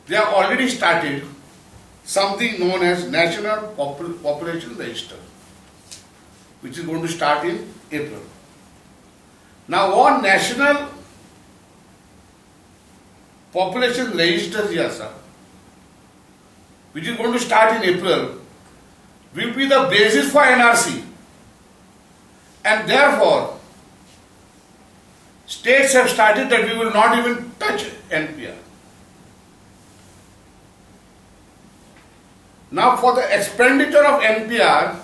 they have already started something known as National Population Register, which is going to start in April. Now, what National Population Register is aasa, which is going to start in April, will be the basis for NRC, and therefore states have started that we will not even touch NPR. Now, for the expenditure of NPR,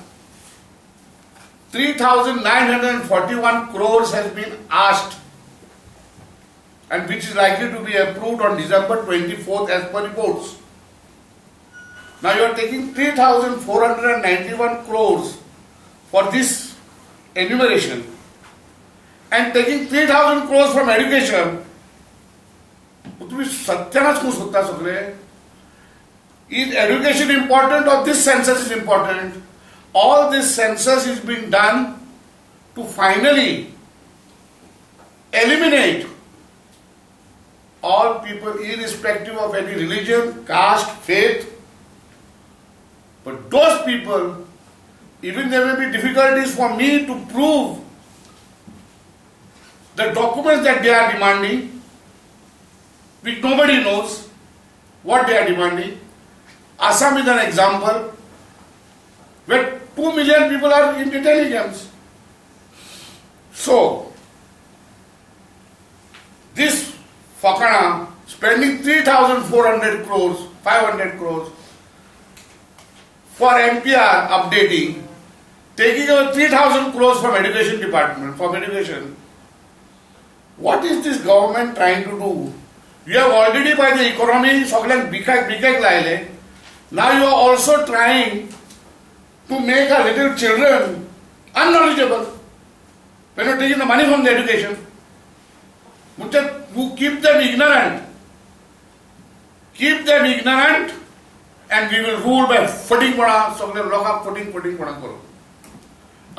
3,941 crores has been asked, and which is likely to be approved on December 24th as per reports. Now you are taking 3,491 crores for this enumeration and taking 3,000 crores from education. Is education important or this census is important? All this census is being done to finally eliminate all people irrespective of any religion, caste, faith. But those people, even there may be difficulties for me to prove the documents that they are demanding, which nobody knows what they are demanding. Assam is an example where 2 million people are in intelligence. So, this Fakana spending 3,400 crores, 500 crores for NPR updating, taking over 3,000 crores from education department, from education. What is this government trying to do? You have already by the economy, now you are also trying to make our little children unknowledgeable when you are taking the money from the education. You keep them ignorant. Keep them ignorant and we will rule by footing.